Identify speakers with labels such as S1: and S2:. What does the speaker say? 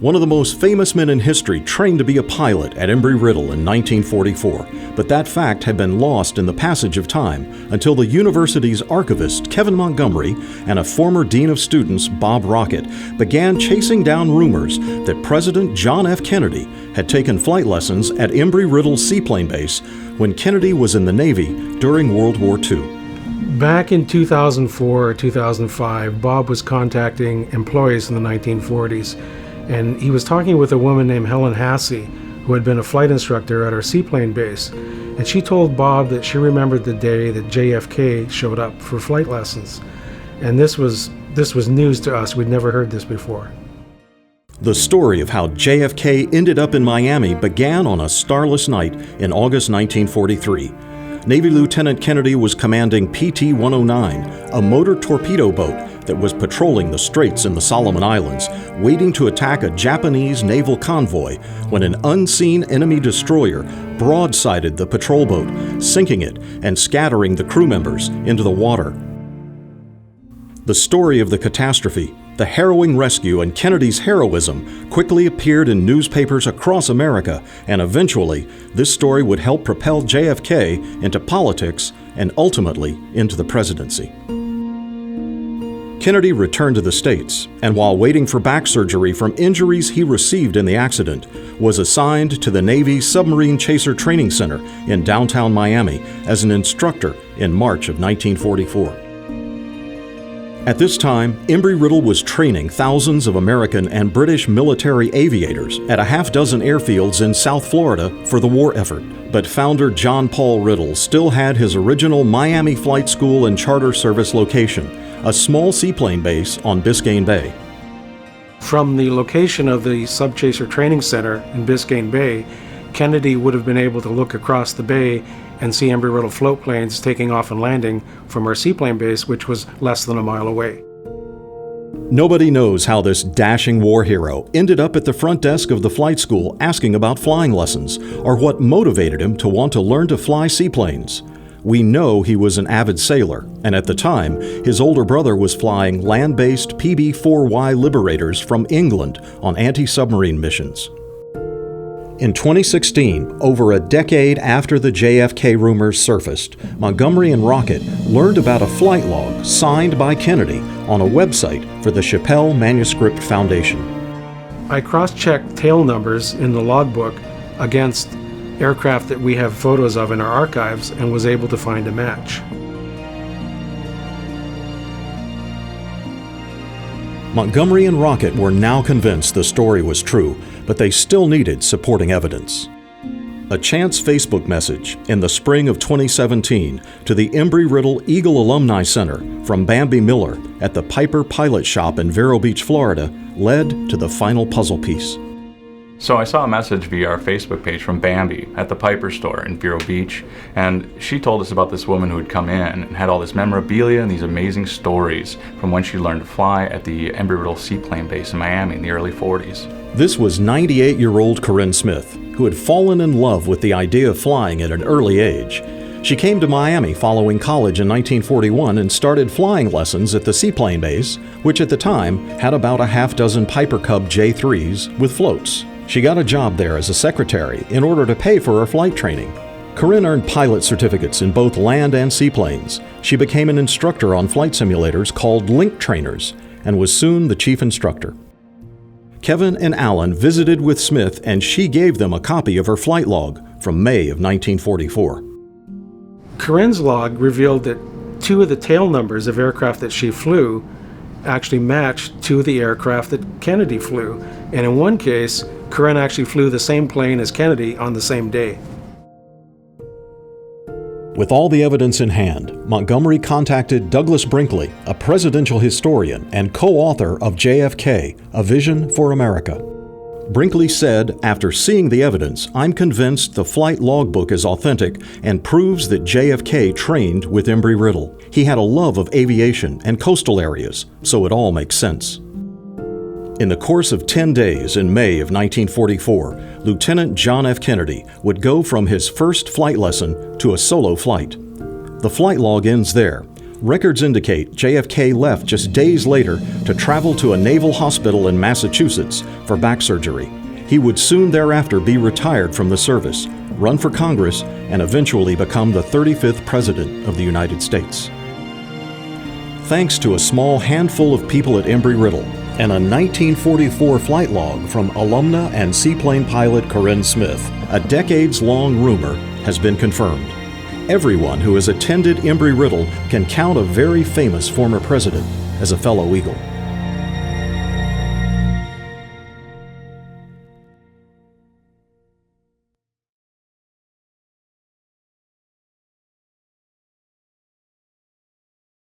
S1: One of the most famous men in history trained to be a pilot at Embry-Riddle in 1944, but that fact had been lost in the passage of time until the university's archivist, Kevin Montgomery, and a former dean of students, Bob Rocket, began chasing down rumors that President John F. Kennedy had taken flight lessons at Embry-Riddle Seaplane Base when Kennedy was in the Navy during World War II.
S2: Back in 2004 or 2005, Bob was contacting employees in the 1940s. And he was talking with a woman named Helen Hassey, who had been a flight instructor at our seaplane base. And she told Bob that she remembered the day that JFK showed up for flight lessons. And this was news to us. We'd never heard this before.
S1: The story of how JFK ended up in Miami began on a starless night in August 1943. Navy Lieutenant Kennedy was commanding PT-109, a motor torpedo boat that was patrolling the straits in the Solomon Islands, waiting to attack a Japanese naval convoy when an unseen enemy destroyer broadsided the patrol boat, sinking it and scattering the crew members into the water. The story of the catastrophe, the harrowing rescue, and Kennedy's heroism quickly appeared in newspapers across America, and eventually, this story would help propel JFK into politics and ultimately into the presidency. Kennedy returned to the States, and while waiting for back surgery from injuries he received in the accident, was assigned to the Navy Submarine Chaser Training Center in downtown Miami as an instructor in March of 1944. At this time, Embry-Riddle was training thousands of American and British military aviators at a half-dozen airfields in South Florida for the war effort. But founder John Paul Riddle still had his original Miami Flight School and Charter Service location, a small seaplane base on Biscayne Bay.
S2: From the location of the Subchaser Training Center in Biscayne Bay, Kennedy would have been able to look across the bay and see Embry-Riddle float planes taking off and landing from our seaplane base, which was less than a mile away.
S1: Nobody knows how this dashing war hero ended up at the front desk of the flight school asking about flying lessons, or what motivated him to want to learn to fly seaplanes. We know he was an avid sailor, and at the time, his older brother was flying land-based PB-4Y Liberators from England on anti-submarine missions. In 2016, over a decade after the JFK rumors surfaced, Montgomery and Rocket learned about a flight log signed by Kennedy on a website for the Chappelle Manuscript Foundation.
S2: I cross-checked tail numbers in the logbook against aircraft that we have photos of in our archives and was able to find a match.
S1: Montgomery and Rocket were now convinced the story was true, but they still needed supporting evidence. A chance Facebook message in the spring of 2017 to the Embry-Riddle Eagle Alumni Center from Bambi Miller at the Piper Pilot Shop in Vero Beach, Florida, led to the final puzzle piece.
S3: So I saw a message via our Facebook page from Bambi at the Piper store in Vero Beach, and she told us about this woman who had come in and had all this memorabilia and these amazing stories from when she learned to fly at the Embry-Riddle Seaplane Base in Miami in the early 40s.
S1: This was 98-year-old Corinne Smith, who had fallen in love with the idea of flying at an early age. She came to Miami following college in 1941 and started flying lessons at the Seaplane Base, which at the time had about a half-dozen Piper Cub J3s with floats. She got a job there as a secretary in order to pay for her flight training. Corinne earned pilot certificates in both land and seaplanes. She became an instructor on flight simulators called Link Trainers and was soon the chief instructor. Kevin and Alan visited with Smith, and she gave them a copy of her flight log from May of 1944.
S2: Corinne's log revealed that two of the tail numbers of aircraft that she flew actually matched two of the aircraft that Kennedy flew. And in one case, Corinne actually flew the same plane as Kennedy on the same day.
S1: With all the evidence in hand, Montgomery contacted Douglas Brinkley, a presidential historian and co-author of JFK, A Vision for America. Brinkley said, after seeing the evidence, I'm convinced the flight logbook is authentic and proves that JFK trained with Embry-Riddle. He had a love of aviation and coastal areas, so it all makes sense. In the course of 10 days in May of 1944, Lieutenant John F. Kennedy would go from his first flight lesson to a solo flight. The flight log ends there. Records indicate JFK left just days later to travel to a naval hospital in Massachusetts for back surgery. He would soon thereafter be retired from the service, run for Congress, and eventually become the 35th President of the United States. Thanks to a small handful of people at Embry-Riddle and a 1944 flight log from alumna and seaplane pilot Corinne Smith, a decades-long rumor has been confirmed. Everyone who has attended Embry-Riddle can count a very famous former president as a fellow Eagle.